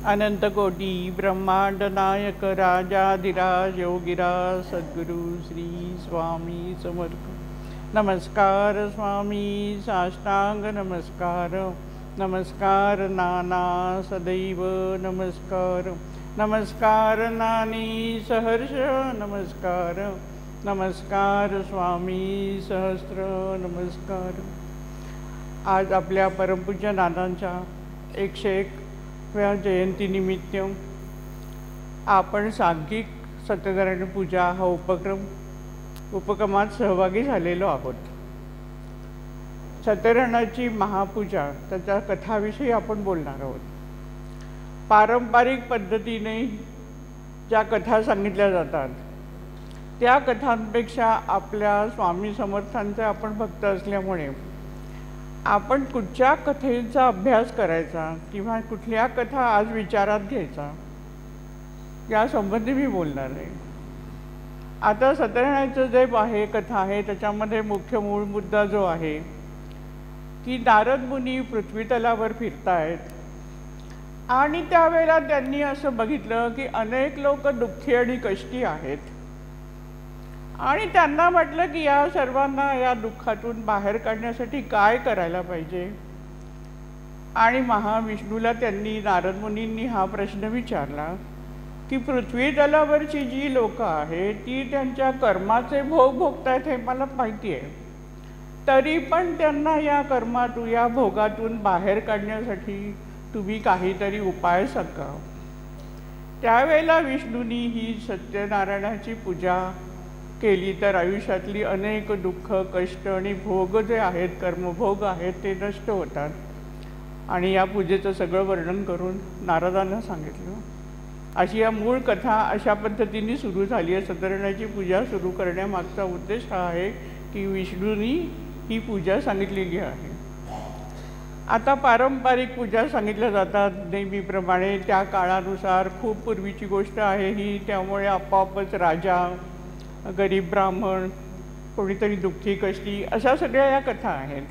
अनंत कोटी ब्रह्मांड नायक राजाधिराज योगिराज सद्गुरु श्री स्वामी समर्थ। नमस्कार स्वामी साष्टांग नमस्कार, नमस्कार नाना सदैव नमस्कार, नमस्कार नानी सहर्ष नमस्कार, नमस्कार स्वामी सहस्त्र नमस्कार। आज आपल्या परमपूज्य नानांच्या 101व्या जयंतीनिमित्त आपण सांघिक सत्यनारायण पूजा हा उपक्रमात सहभागी झालेलो आहोत। सत्यनारायणाची महापूजा त्याच्या कथाविषयी आपण बोलणार आहोत। पारंपरिक पद्धतीने ज्या कथा सांगितल्या जातात त्या कथांपेक्षा आपल्या स्वामी समर्थांचे आपण भक्त असल्यामुळे आपण कुठच्या कथेचा अभ्यास करायचा किंवा कुठल्या कथा आज विचारात घ्यायचा यासंबंधी मी बोलणार आहे। आता सत्यनारायणाचं जे आहे कथा आहे त्याच्यामध्ये मुख्य मूळ मुद्दा जो आहे की नारद मुनी पृथ्वी तलावर फिरतायत आणि त्यावेळेला त्यांनी असं बघितलं की अनेक लोक दुःखी आणि कष्टी आहेत आणि त्यांना वाटलं की या सर्वांना या दुःखातून बाहेर काढण्यासाठी काय करायला पाहिजे। आणि महाविष्णूला त्यांनी नारद मुनींनी हा प्रश्न विचारला की पृथ्वी तलावरची जी लोक आहेत ती त्यांच्या कर्माचे भोग भोगतायत हे मला माहिती आहे, तरी पण त्यांना या कर्मातून या भोगातून बाहेर काढण्यासाठी तुम्ही काहीतरी उपाय सांगा। त्यावेळेला विष्णूंनी ही सत्यनारायणाची पूजा केली तर आयुष्यातली अनेक दुःख कष्ट आणि भोग जे आहेत कर्मभोग आहेत ते नष्ट होतात। आणि या पूजेचं सगळं वर्णन करून नारदांना सांगितलं। अशी या मूळ कथा अशा पद्धतीने सुरू झाली आहे। सत्यनारायणाची पूजा सुरू करण्यामागचा उद्देश हा आहे की विष्णूंनी ही पूजा सांगितलेली आहे। आता पारंपरिक पूजा सांगितल्या जातात नेहमीप्रमाणे, त्या काळानुसार खूप पूर्वीची गोष्ट आहे ही, त्यामुळे आपोआपच राजा गरीब ब्राह्मण कोणीतरी दुःखी कष्टी अशा सगळ्या या कथा आहेत।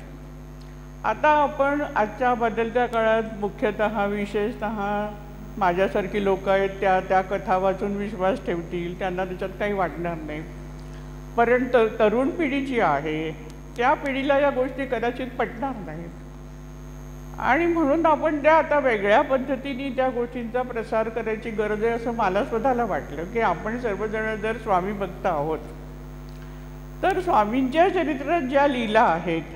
आता आपण आजच्या बदलत्या काळात मुख्यतः विशेषतः माझ्यासारखी लोक आहेत त्या कथा वाचून विश्वास ठेवतील, त्यांना त्याच्यात काही वाटणार नाही। परंतु तरुण पिढी जी आहे त्या पिढीला या गोष्टी कदाचित पटणार नाहीत आणि म्हणून आपण त्या आता वेगळ्या पद्धतीने त्या गोष्टींचा प्रसार करायची गरज आहे असं मला स्वतःला वाटलं की आपण सर्वजण जर स्वामी भक्त आहोत तर स्वामींच्या चरित्रात ज्या लीला आहेत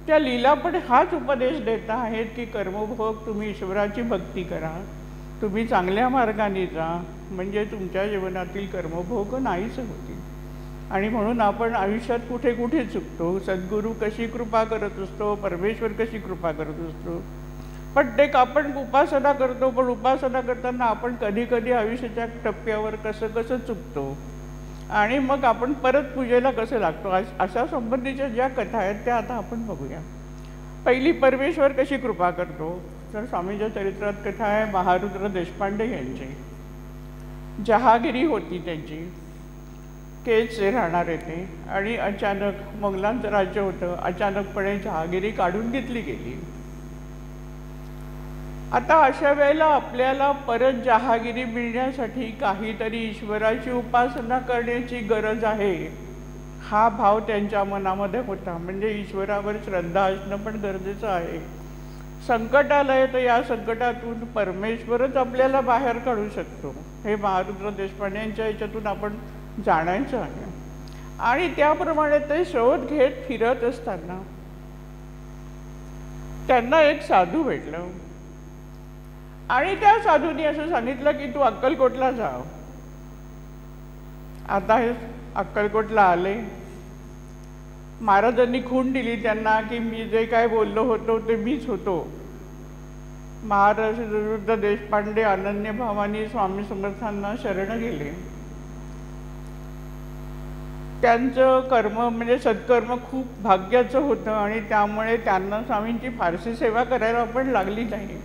त्या लीला पण हाच उपदेश देत आहेत की कर्मभोग तुम्ही ईश्वराची भक्ती करा, तुम्ही चांगल्या मार्गाने जा, म्हणजे तुमच्या जीवनातील कर्मभोग नाहीच होतील। आणि म्हणून आपण आयुष्यात कुठे कुठे चुकतो, सद्गुरू कशी कृपा करत असतो, परमेश्वर कशी कृपा करत असतो, पण ते आपण उपासना करतो, पण उपासना करताना आपण कधी कधी आयुष्याच्या टप्प्यावर कसं चुकतो आणि मग आपण परत पूजेला कसं लागतो। अशा संबंधीच्या ज्या कथा आहेत त्या आता आपण बघूया। पहिली, परमेश्वर कशी कृपा करतो, तर स्वामींच्या चरित्रात कथा आहे महारुद्र देशपांडे यांची। जहागिरी होती त्यांची, केजचे राहणारे ते, आणि अचानक मोगलांचं राज्य होतं, अचानकपणे जहागिरी काढून घेतली गेली। आता अशा वेळेला आपल्याला परत जहागिरी मिळण्यासाठी काहीतरी ईश्वराची उपासना करण्याची गरज आहे हा भाव त्यांच्या मनामध्ये होता। म्हणजे ईश्वरावर श्रद्धा असणं पण गरजेचं आहे। संकट आलंय तर या संकटातून परमेश्वरच आपल्याला बाहेर काढू शकतो हे महारुद्र देशपांडे यांच्या याच्यातून आपण जाणायचं आहे। आणि त्याप्रमाणे ते शोध घेत फिरत असताना त्यांना एक साधू भेटलं आणि त्या साधूंनी असं सांगितलं की तू अक्कलकोटला जा। आता हे अक्कलकोटला आले, महाराजांनी खूण दिली त्यांना की मी जे काय बोललो होतो ते मीच होतो। महारुद्र देशपांडे अनन्य भावानी स्वामी समर्थांना शरण गेले। त्यांचं कर्म म्हणजे सत्कर्म खूप भाग्याचं होतं आणि त्यामुळे त्यांना स्वामींची फारशी सेवा करायला पण लागली नाही।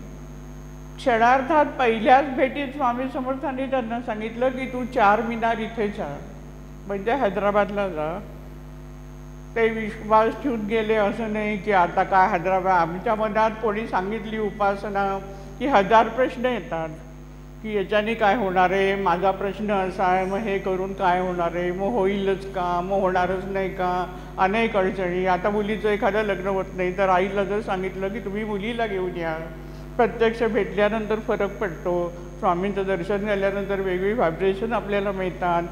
क्षणार्धात पहिल्याच भेटीत स्वामी समर्थांनी त्यांना सांगितलं की तू 4 मीनार इथे जा, म्हणजे हैदराबादला जा। ते विश्वास ठेवून गेले, असं नाही की आता काय हैदराबाद, आमच्या मनात कोणी सांगितली उपासना की 1000 प्रश्न येतात की याच्याने काय होणार आहे, माझा प्रश्न असा आहे, मग हे करून काय होणार आहे, मग होईलच का, मग होणारच नाही का, अनेक अडचणी. आता मुलीचं एखादं लग्न होत नाही तर आईला जर सांगितलं की तुम्ही मुलीला घेऊन या, प्रत्यक्ष भेटल्यानंतर फरक पडतो, स्वामींचं दर्शन झाल्यानंतर वेगळी व्हायब्रेशन आपल्याला मिळतात.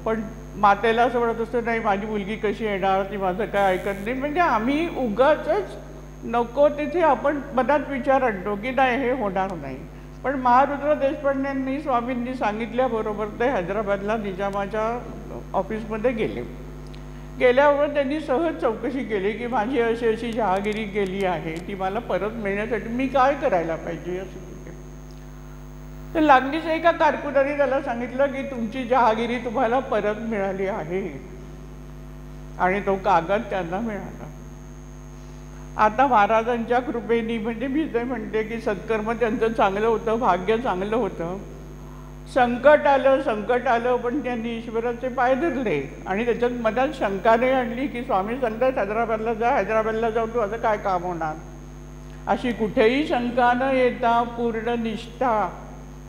पण मातेला असं वाटत असतं नाही माझी मुलगी कशी येणार, ती माझं काय ऐकत नाही. म्हणजे आम्ही उगाचच नको तिथे आपण मनात विचार आणतो की नाही हे होणार नाही. पण महारुद्र देशपांडेंनी स्वामींनी सांगितल्याबरोबर ते हैदराबादला निजामाच्या ऑफिसमध्ये गेले. गेल्यावर त्यांनी सहज चौकशी केली की माझी अशी अशी जहागिरी गेली आहे, ती मला परत मिळण्यासाठी मी काय करायला पाहिजे असं केले. तर लागलीच एका कारकुनाने त्याला सांगितलं की तुमची जहागिरी तुम्हाला परत मिळाली आहे, आणि तो कागद त्यांना मिळाला. आता महाराजांच्या कृपेने, म्हणजे मी ते म्हणते की सत्कर्म त्यांचं चांगलं होतं, भाग्य चांगलं होतं. संकट आलं पण त्यांनी ईश्वराचे पाय धरले आणि त्याच्यात मनात शंका नाही आणली की स्वामी सांगतात हैदराबादला जाऊ तू असं काय काम होणार, अशी कुठेही शंका न येता पूर्ण निष्ठा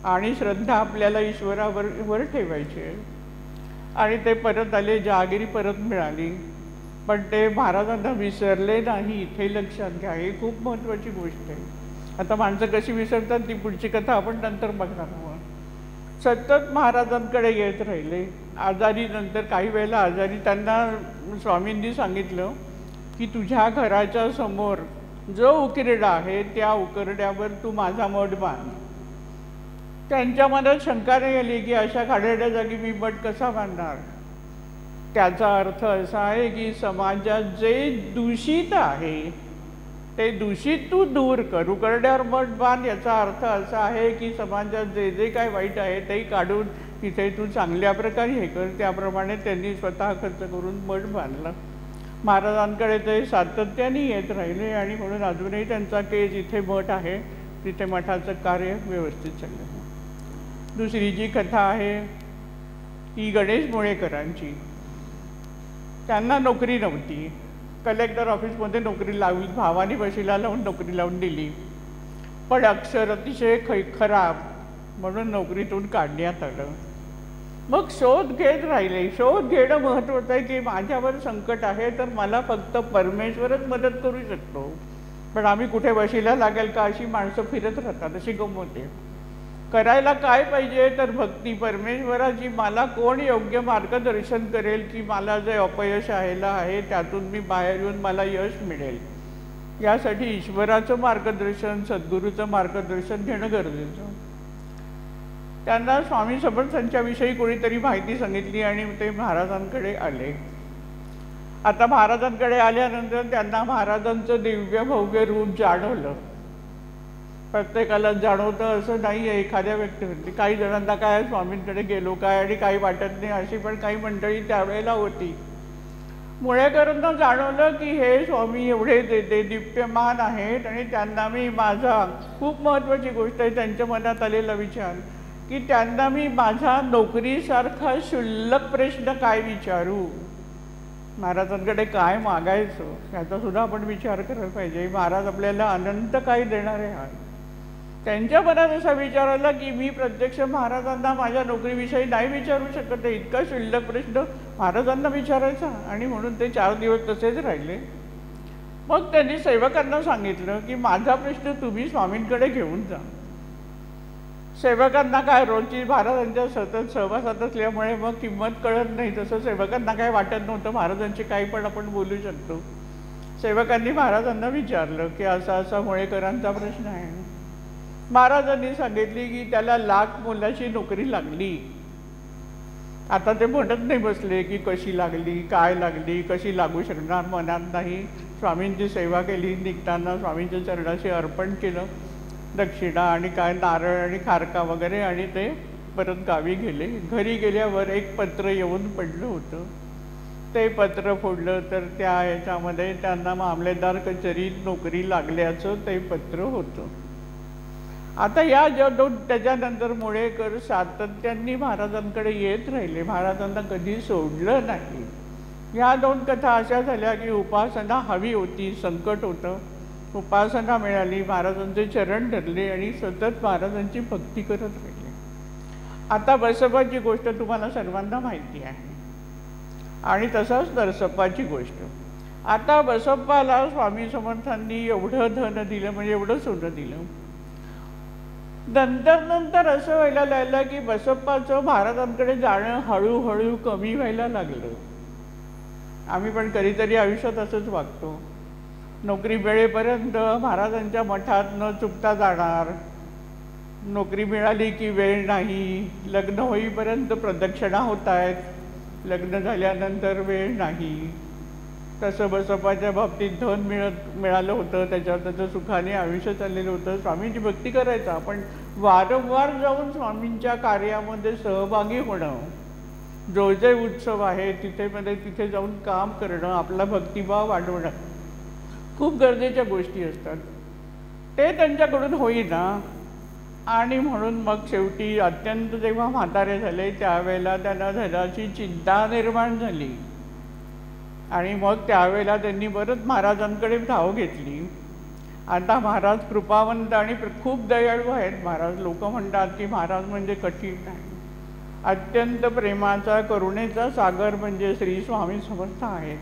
आणि श्रद्धा आपल्याला ईश्वरावर ठेवायची आहे. आणि ते परत आले, जहागिरी परत मिळाली. पण ते महाराजांना विसरले नाही, इथे लक्षात घ्या, ही खूप महत्त्वाची गोष्ट आहे. आता माणसं कशी विसरतात ती पुढची कथा आपण नंतर बघणार आहोत. सतत महाराजांकडे येत राहिले. आजारी, नंतर काही वेळेला आजारी त्यांना स्वामींनी सांगितलं की तुझ्या घराच्या समोर जो उकिरडा आहे त्या उकिरड्यावर तू माझा मठ बांध. त्यांच्या मनात शंका नाही आली की अशा खाड्याच्या जागी मी मठ कसा बांधणार. त्याचा अर्थ असा आहे की समाजात जे दूषित आहे ते दूषित तू दूर कर, उकिरड्यावर मठ बांध. याचा अर्थ असा आहे की समाजात जे जे काय वाईट आहे ते काढून तिथे तू चांगल्या प्रकारे हे कर. त्याप्रमाणे त्यांनी स्वतः खर्च करून मठ बांधला. महाराजांकडे ते सातत्याने येत राहिले आणि म्हणून अजूनही त्यांचा जिथे मठ आहे तिथे मठाचं कार्य व्यवस्थित चाललं. दुसरी जी कथा आहे ती गणेश मुळेकरांची. त्यांना नोकरी नव्हती, कलेक्टर ऑफिसमध्ये नोकरी लावली, भावानी वशिला लावून नोकरी लावून दिली. पण अक्षर अतिशय खराब म्हणून नोकरीतून काढण्यात आलं. मग शोध घेत राहिले. शोध घेणं महत्त्वाचं आहे की माझ्यावर संकट आहे तर मला फक्त परमेश्वरच मदत करू शकतो. पण आम्ही कुठे वशिला लागेल का अशी माणसं फिरत राहतात, अशी गंमत. करायला काय पाहिजे तर भक्ती, परमेश्वराची. मला कोण योग्य मार्गदर्शन करेल की मला जे अपयश आहे त्यातून मी बाहेर येऊन मला यश मिळेल. यासाठी ईश्वराचं मार्गदर्शन, सद्गुरूचं मार्गदर्शन घेणं गरजेचं. त्यांना स्वामी समर्थांच्या विषयी कोणीतरी माहिती सांगितली आणि ते महाराजांकडे आले. आता महाराजांकडे आल्यानंतर त्यांना महाराजांचं दिव्य भव्य रूप जाणवलं. प्रत्येकाला जाणवतं असं नाही आहे. एखाद्या व्यक्ती, काही जणांना काय स्वामींकडे गेलो काय आणि काही वाटत नाही अशी पण काही मंडळी त्यावेळेला होती. मुळेकरांना जाणवलं की हे स्वामी एवढे दीप्यमान आहेत आणि त्यांना मी माझा, खूप महत्त्वाची गोष्ट आहे त्यांच्या मनात आलेला विचार की त्यांना मी माझा नोकरीसारखा क्षुल्लक प्रश्न काय विचारू, महाराजांकडे काय मागायचं याचासुद्धा आपण विचार करायला पाहिजे. महाराज आपल्याला अनंत काही देणारे आहेत. त्यांच्या मनात असा विचार आला की मी प्रत्यक्ष महाराजांना माझ्या नोकरीविषयी नाही विचारू शकत आहे, इतका क्षुल्लक प्रश्न महाराजांना विचारायचा. आणि म्हणून ते 4 दिवस तसेच राहिले. मग त्यांनी सेवकांना सांगितलं की माझा प्रश्न तुम्ही स्वामींकडे घेऊन जा. सेवकांना काय रोजची महाराजांच्या सतत सहवासात असल्यामुळे मग किंमत कळत नाही, तसं सेवकांना काय वाटत नव्हतं महाराजांची काही पण आपण बोलू शकतो. सेवकांनी महाराजांना विचारलं की असा असा मुळेकरांचा प्रश्न आहे. महाराजांनी सांगितली की त्याला लाख मोलाची नोकरी लागली. आता ते म्हणत नाही बसले की कशी लागली, काय लागली, कशी लागू शकणार, मनात नाही. स्वामींची सेवा केली, निघताना स्वामींच्या चरणाशी अर्पण केलं, दक्षिणा आणि काय नारळ आणि खारका वगैरे, आणि ते परत गावी गेले. घरी गेल्यावर एक पत्र येऊन पडलं होतं. ते पत्र फोडलं तर त्या ह्याच्यामध्ये त्यांना मामलेदार कचेरीत नोकरी लागल्याचं ते पत्र होतं. आता या त्याच्यानंतर मुळेकर सातत्याने महाराजांकडे येत राहिले, महाराजांना कधी सोडलं नाही. या 2 कथा अशा झाल्या की उपासना हवी होती, संकट होतं. उपासना मिळाली, महाराजांचे चरण धरले आणि सतत महाराजांची भक्ती करत राहिले. आता बसप्पाची गोष्ट तुम्हाला सर्वांना माहिती आहे आणि तसंच नरसप्पाची गोष्ट. आता बसप्पाला स्वामी समर्थांनी एवढं धन दिलं, म्हणजे एवढं सोनं दिलं. नंतर असं व्हायला लागलं की बसप्पाचं महाराजांकडे जाणं हळूहळू कमी व्हायला लागलं. आम्ही पण कधीतरी आयुष्यात असंच वागतो. नोकरी मिळेपर्यंत महाराजांच्या मठात न चुकता जाणार, नोकरी मिळाली की वेळ नाही, लग्न होईपर्यंत प्रदक्षिणा होत आहेत, लग्न झाल्यानंतर वेळ नाही. तसं बसप्पाच्या बाबतीत धन मिळालं होतं, त्याच्यावर त्याचं सुखाने आयुष्य चाललेलं होतं. स्वामींची भक्ती करायचा, पण वारंवार जाऊन स्वामींच्या कार्यामध्ये सहभागी होणं, जो जे उत्सव आहे तिथे जाऊन काम करणं, आपला भक्तिभाव वाढवणं खूप गरजेच्या गोष्टी असतात. ते त्यांच्याकडून होईना आणि म्हणून मग शेवटी अत्यंत जेव्हा म्हातारे झाले त्यावेळेला त्यांना धनाची चिंता निर्माण झाली आणि मग त्यावेळेला त्यांनी परत महाराजांकडे धाव घेतली. आता महाराज कृपावंत आणि खूप दयाळू आहेत महाराज. लोक म्हणतात की महाराज म्हणजे कठीण नाही, अत्यंत प्रेमाचा करुणेचा सागर म्हणजे श्री स्वामी समर्थ आहेत.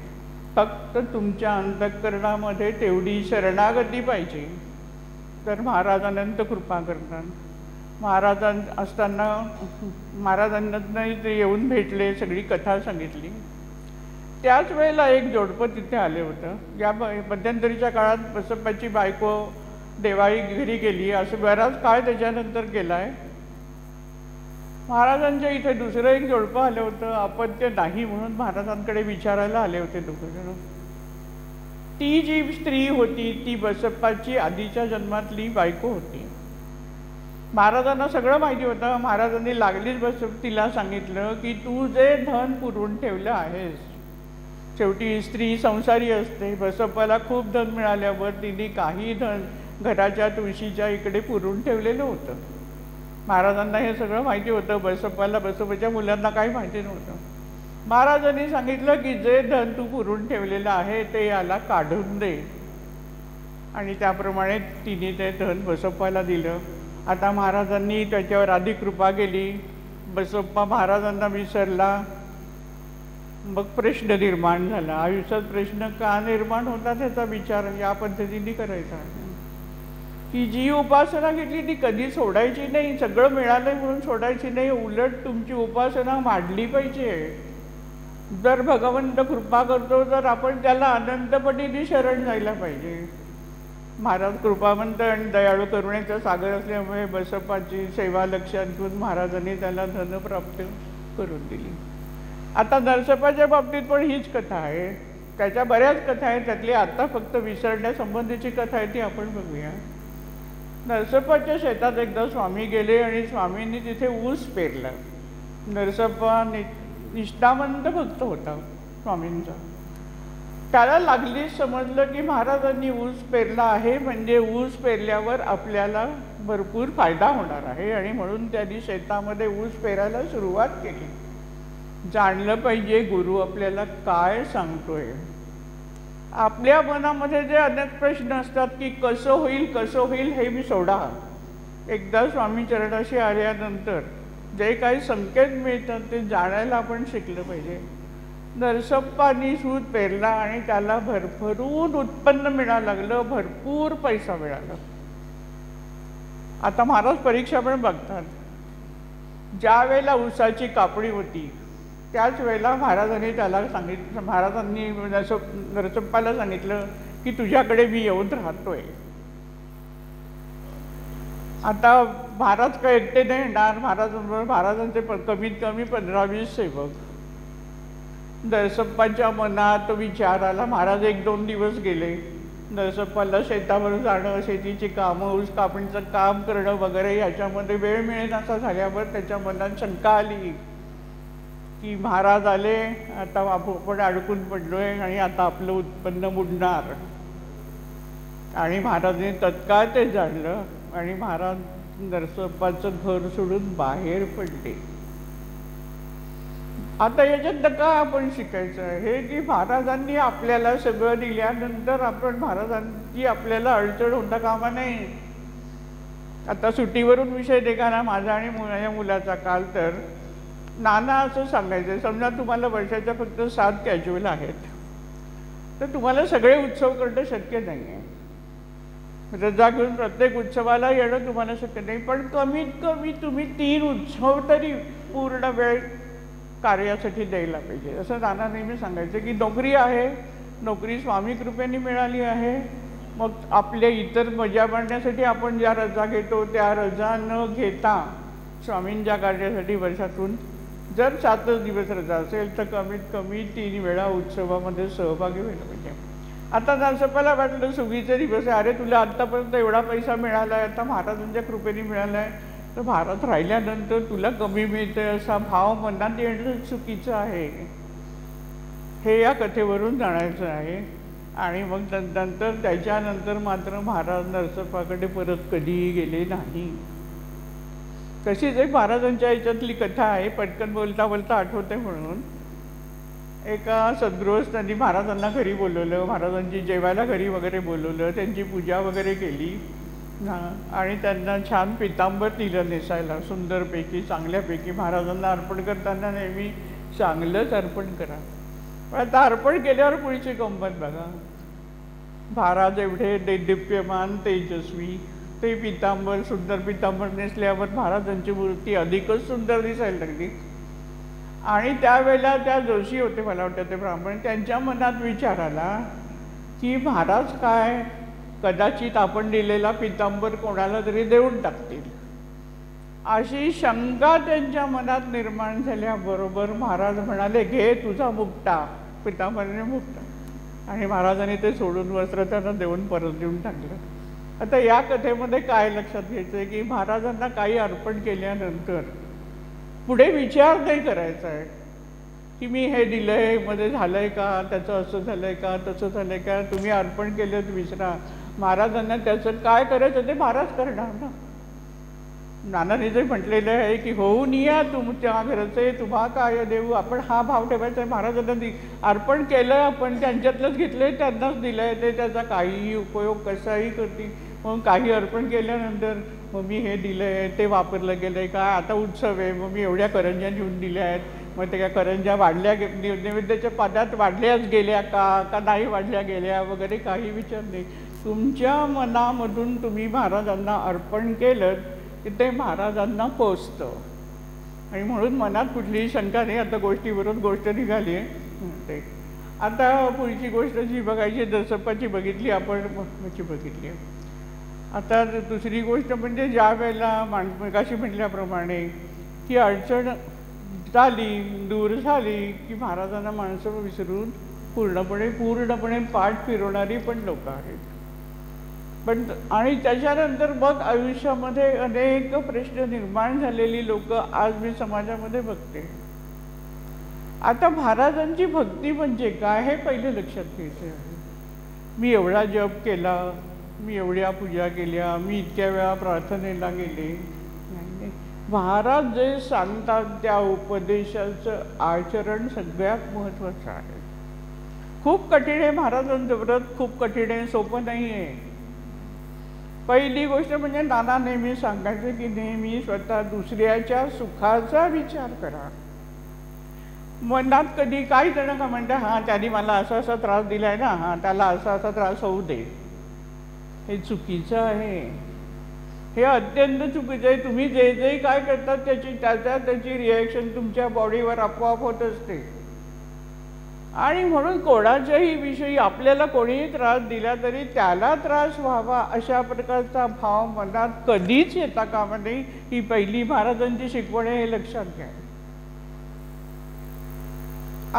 फक्त तुमच्या अंतःकरणामध्ये तेवढी शरणागती पाहिजे तर महाराज अनंत कृपा करतात. महाराजांना ते येऊन भेटले, सगळी कथा सांगितली. त्याच वेळेला एक जोडपं तिथे आले होतं. या मध्यंतरीच्या काळात बसप्पाची बायको देवाई घरी गेली, असं बराच काळ त्याच्यानंतर गेला आहे. महाराजांच्या इथे दुसरं एक जोडपं आलं होतं, अपत्य नाही म्हणून महाराजांकडे विचारायला आले होते दोघंजण. ती जी स्त्री होती ती बसप्पाची आधीच्या जन्मातली बायको होती. महाराजांना सगळं माहिती होतं. महाराजांनी लागलीच तिला सांगितलं की तू जे धन पुरवून ठेवलं आहेस, शेवटी स्त्री संसारी असते. बसप्पाला खूप धन मिळाल्यावर तिने काही धन घराच्या तुळशीच्या इकडे पुरवून ठेवलेलं होतं. महाराजांना हे सगळं माहिती होतं. बसप्पाच्या मुलांना काही माहिती नव्हतं. महाराजांनी सांगितलं की जे धन तू पुरवून ठेवलेलं आहे ते याला काढून दे, आणि त्याप्रमाणे तिने ते धन बसप्पाला दिलं. आता महाराजांनी त्याच्यावर अधिक कृपा केली. बसप्पा महाराजांना विसरला. मग प्रश्न निर्माण झाला. आयुष्यात प्रश्न का निर्माण होता त्याचा विचार या पद्धतीने करायचा की जी उपासना घेतली ती कधी सोडायची नाही. सगळं मिळालं म्हणून सोडायची नाही, उलट तुमची उपासना वाढली पाहिजे. जर भगवंत कृपा करतो तर आपण त्याला अनंतपटीने शरण जायला पाहिजे. महाराज कृपावंत आणि दयाळू करुणेचा सागर असल्यामुळे बसप्पाची सेवा लक्षात घेऊन महाराजांनी त्याला धन प्राप्त करून दिली. आता नरसप्पाच्या बाबतीत पण हीच कथा आहे. त्याच्या बऱ्याच कथा आहेत, त्यातली आता फक्त विसरण्यासंबंधीची कथा आहे ती आपण बघूया. नरसप्पाच्या शेतात एकदा स्वामी गेले आणि स्वामींनी तिथे ऊस पेरला. नरसप्पा निष्ठावंत भक्त होता स्वामींचा. त्याला लागलीच समजलं की महाराजांनी ऊस पेरला आहे म्हणजे ऊस पेरल्यावर आपल्याला भरपूर फायदा होणार आहे, आणि म्हणून त्यांनी शेतामध्ये ऊस पेरायला सुरुवात केली. जाणलं पाहिजे गुरु आपल्याला काय सांगतोय. आपल्या मनामध्ये जे अनेक प्रश्न असतात की कसं होईल हे मी सोडा. एकदा स्वामी चरणाशी आल्यानंतर जे काही संकेत मिळतात ते जाणायला आपण शिकलं पाहिजे. नरसप्पानी सूत पेरला आणि त्याला भरभरून उत्पन्न मिळायला लागलं, भरपूर पैसा मिळाला. आता महाराज परीक्षा पण बघतात. ज्या वेळेला ऊसाची कापणी होती त्याच वेळेला महाराजांनी नरसप्पाला सांगितलं की तुझ्याकडे मी येऊन राहतोय. आता महाराज काय एकटे नाही येणार, महाराजांचे कमीत कमी 15-20 सेवक. नरसप्पाच्या मनात विचार आला. महाराज 1-2 दिवस गेले. नरसप्पाला शेतावर जाणं, शेतीची कामं, ऊस कापणीचं काम करणं वगैरे याच्यामध्ये वेळ मिळेल असं झाल्यावर त्याच्या मनात शंका आली की महाराज आले, आता आपण अडकून पडलोय आणि आता आपलं उत्पन्न बुडणार. आणि महाराजांनी तत्काळ ते जाणलं आणि महाराज नरसप्पाचं घर सोडून बाहेर पडले. आता याच्यात काय आपण शिकायचं आहे की महाराजांनी आपल्याला सगळं दिल्यानंतर आपण महाराजांची आपल्याला अडचण होता कामा नाही. आता सुट्टीवरून विषय देखाना माझा आणि माझ्या मुलाचा काल तर नाना असं सांगायचं, समजा तुम्हाला वर्षाच्या फक्त 7 कॅज्युअल आहेत तर तुम्हाला सगळे उत्सव करणं शक्य नाही आहे. रजा घेऊन प्रत्येक उत्सवाला येणं तुम्हाला शक्य नाही, पण कमीत कमी तुम्ही 3 उत्सव तरी पूर्ण वेळ कार्यासाठी द्यायला पाहिजे. असं नाना नेहमी सांगायचं की नोकरी आहे, नोकरी स्वामी कृपेने मिळाली आहे, मग आपल्या इतर मजा मांडण्यासाठी आपण ज्या रजा घेतो त्या रजा न घेता स्वामींच्या कार्यासाठी वर्षातून जर 7 दिवस रजा असेल तर कमीत कमी 3 वेळा उत्सवामध्ये सहभागी व्हायला पाहिजे. आता नरसप्पाला वाटलं सुगीचे दिवस आहे, अरे तुला आत्तापर्यंत एवढा पैसा मिळाला आहे, आता महाराजांच्या कृपेने मिळाला आहे, तर भारत राहिल्यानंतर तुला कमी मिळते असा भाव मनात येणं चुकीचं आहे. हे या कथेवरून जाणायचं आहे. आणि मग नंतर त्याच्यानंतर मात्र महाराज नरसप्पाकडे परत कधीही गेले नाही. तशीच एक महाराजांच्या याच्यातली कथा आहे, पटकन बोलता बोलता आठवते म्हणून. एका सद्गृहस्थांनी महाराजांना घरी बोलवलं, महाराजांची जेवायला घरी वगैरे बोलवलं, त्यांची पूजा वगैरे केली आणि त्यांना छान पितांबर दिलं नेसायला सुंदरपैकी, चांगल्यापैकी. महाराजांना अर्पण करताना नेहमी चांगलंच अर्पण करा. पण आता अर्पण केल्यावर पुढची गंमत बघा. महाराज एवढे दैदिप्यमान तेजस्वी, ते पितांबर सुंदर पितांबर नेसल्यावर महाराजांची मूर्ती अधिकच सुंदर दिसायला लागली. आणि त्यावेळेला त्या जोशी होते, मला वाटतं ते ब्राह्मण, त्यांच्या मनात विचार आला की महाराज काय कदाचित आपण दिलेला पितांबर कोणाला तरी देऊन टाकतील, अशी शंका त्यांच्या मनात निर्माण झाल्याबरोबर महाराज म्हणाले, घे तुझा मुक्ता. पितांबराने मुक्ता, आणि महाराजांनी ते सोडून वस्त्र त्यांना देऊन परत देऊन टाकलं. आता या कथेमध्ये काय लक्षात घ्यायचं आहे की महाराजांना काही अर्पण केल्यानंतर पुढे विचार नाही करायचा आहे की मी हे दिलं आहे, मध्ये झालं आहे का, त्याचं असं झालं आहे का, तसं झालं आहे का. तुम्ही अर्पण केलं विसरा. महाराजांना त्याचं काय करायचं ते महाराज करणार ना. नानाने जे म्हटलेलं आहे की होऊन या तुमच्या घरचे तुम्हा काय देऊ, आपण हा भाव ठेवायचा आहे. महाराजांना अर्पण केलं, आपण त्यांच्यातलंच घेतलं आहे, त्यांनाच दिलं आहे, ते त्याचा काहीही उपयोग कसाही करतील. मग काही अर्पण केल्यानंतर मग मी हे दिलं आहे, ते वापरलं गेलं आहे का, आता उत्सव आहे मग मी एवढ्या करंज्या घेऊन दिल्या आहेत, मग त्या करंज्या वाढल्या नैवेद्याच्या पदार्थ वाढल्याच गेल्या का नाही वाढल्या गेल्या वगैरे काही विचार नाही. तुमच्या मनामधून तुम्ही महाराजांना अर्पण केलं की ते महाराजांना पोचतं. आणि म्हणून मनात कुठलीही शंका नाही. आता गोष्टीवरून गोष्ट निघाली आहे ते. आता पुढची गोष्ट जी बघायची नरसप्पाची बघितली आपण, मची बघितली आहे. आता दुसरी गोष्ट म्हणजे ज्या वेळेला मगाशी म्हटल्याप्रमाणे की अडचण झाली, दूर झाली की महाराजांना माणसं विसरून पूर्णपणे पाठ फिरवणारी पण लोक आहेत. पण आणि त्याच्यानंतर मग आयुष्यामध्ये अनेक प्रश्न निर्माण झालेली लोक आज मी समाजामध्ये बघते. आता महाराजांची भक्ती म्हणजे काय हे पहिले लक्षात घ्यायचं आहे. मी एवढा जप केला, मी एवढ्या पूजा केल्या, मी इतक्या वेळा प्रार्थनेला गेले. महाराज जे सांगतात त्या उपदेशाचं आचरण सगळ्यात महत्त्वाचं आहे. खूप कठीण आहे महाराजांचं व्रत, खूप कठीण आहे, सोपं नाही आहे. पहिली गोष्ट म्हणजे नाना नेहमी सांगायचं की नेहमी स्वतः दुसऱ्याच्या सुखाचा विचार करा. मनात कधी काही जण का म्हणतात हां त्यांनी मला असा असा त्रास दिला आहे ना, हां त्याला असा असा त्रास होऊ दे. हे चुकीचं आहे, हे अत्यंत चुकीचं आहे. तुम्ही जे जे काय करतात त्याची रिॲक्शन तुमच्या बॉडीवर आपोआप होत असते. आणि म्हणून कोणाच्याही विषयी आपल्याला कोणीही त्रास दिला तरी त्याला त्रास व्हावा अशा प्रकारचा भाव मनात कधीच येता कामा नये. ही पहिली महाराजांची शिकवण आहे, हे लक्षात घ्या.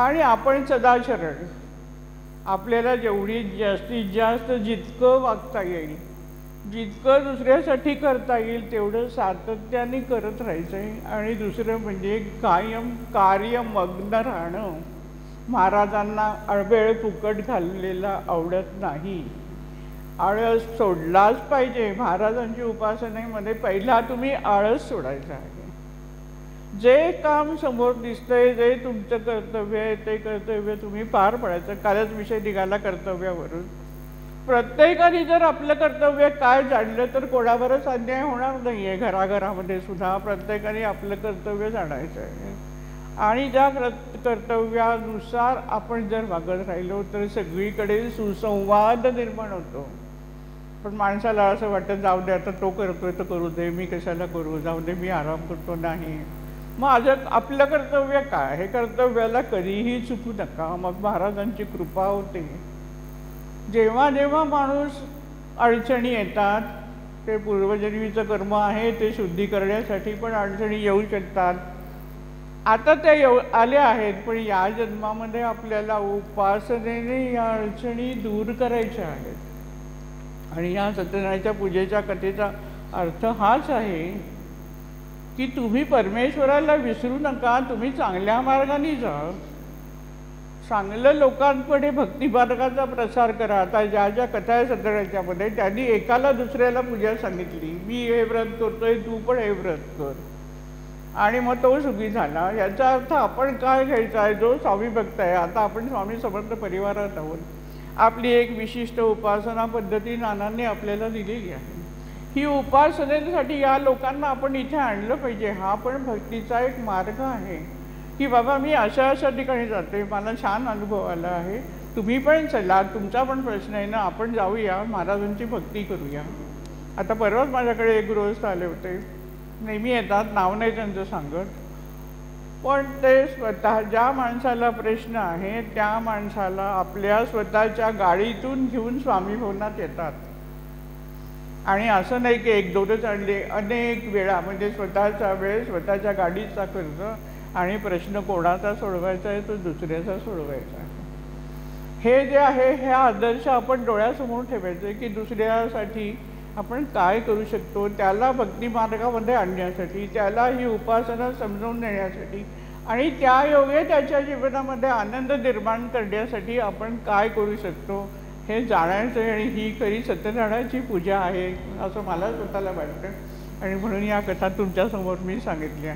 आणि आपण सदाचरण आपल्याला जेवढी जास्तीत जास्त जितकं वागता येईल, जितकं दुसऱ्यासाठी करता येईल तेवढं सातत्याने करत राहायचं आहे. आणि दुसरं म्हणजे कायम कार्यमग्न राहणं. महाराजांना वेळ फुकट घाललेला आवडत नाही. आळस सोडलाच पाहिजे. महाराजांची उपासनेमध्ये पहिला तुम्ही आळस सोडायचा आहे. जे काम समोर दिसतंय, जे तुमचं कर्तव्य आहे ते कर्तव्य तुम्ही पार पाडायचं. कालच विषय निघाला कर्तव्यावरून. प्रत्येकाने जर आपलं कर्तव्य काय जाणलं तर कोणावरच अन्याय होणार नाही आहे. घराघरामध्ये सुद्धा प्रत्येकाने आपलं कर्तव्य जाणायचं आहे आणि त्या कर्तव्यानुसार आपण जर वागत राहिलो तर सगळीकडे सुसंवाद निर्माण होतो. पण माणसाला असं वाटतं जाऊ दे, आता तो करतोय तर करू दे, मी कशाला करू, जाऊ दे, मी आराम करतो. नाही, मग आपलं कर्तव्य काय, हे कर्तव्याला कधीही चुकू नका. मग महाराजांची कृपा होते. जेव्हा जेव्हा माणूस अडचणी येतात, ते पूर्वजन्मीचं कर्म आहे, ते शुद्धी करण्यासाठी पण अडचणी येऊ शकतात. आता त्या आल्या आहेत, पण या जन्मामध्ये आपल्याला उपासनेने या अडचणी दूर करायच्या आहेत. आणि या सत्यनारायणाच्या पूजेच्या कथेचा अर्थ हाच आहे की तुम्ही परमेश्वराला विसरू नका, तुम्ही चांगल्या मार्गाने जा, चांगल्या लोकांकडे भक्तिमार्गाचा प्रसार करा. आता ज्या ज्या कथा आहे सत्यनारायणाच्यामध्ये, त्यांनी एकाला दुसऱ्याला पूजा सांगितली, मी हे व्रत करतोय, तू पण हे व्रत कर, आणि मग तो सुखी झाला. याचा अर्थ आपण काय घ्यायचा आहे, जो स्वामी भक्त आहे. आता आपण स्वामी समर्थ परिवारात आहोत. आपली एक विशिष्ट उपासना पद्धती नानांनी आपल्याला दिलेली आहे. ही उपासनेसाठी या लोकांना आपण इथे आणलं पाहिजे. हा पण भक्तीचा एक मार्ग आहे की बाबा मी अशा अशा ठिकाणी जाते, मला छान अनुभव आला आहे, तुम्ही पण चला, तुमचा पण प्रश्न आहे ना, आपण जाऊया, महाराजांची भक्ती करूया. आता परवाच माझ्याकडे एक गृहस्थ आले होते, नेहमी येतात, नाव नाही त्यांचं सांगत, पण ते स्वतः ज्या माणसाला प्रश्न आहे त्या माणसाला आपल्या स्वतःच्या गाडीतून घेऊन स्वामी भवनात येतात. आणि असं नाही की एक दोनच आणले, अनेक वेळा, म्हणजे स्वतःचा वेळ, स्वतःच्या गाडीचा खर्च, आणि प्रश्न कोणाचा सोडवायचा आहे तो दुसऱ्याचा सोडवायचा आहे. हे जे आहे हे आदर्श आपण डोळ्यासमोर ठेवायचे की दुसऱ्यासाठी आपण काय करू शकतो, त्याला भक्ती मार्गामध्ये आणण्यासाठी, त्याला ही उपासना समजावून देण्यासाठी, आणि त्या योगे त्याच्या जीवनामध्ये आनंद निर्माण करण्यासाठी आपण काय करू शकतो हे जाणायचं. आणि ही खरी सत्यनारायणाची पूजा आहे असं मला स्वतःला वाटतं, आणि म्हणून या कथा तुमच्यासमोर मी सांगितल्या.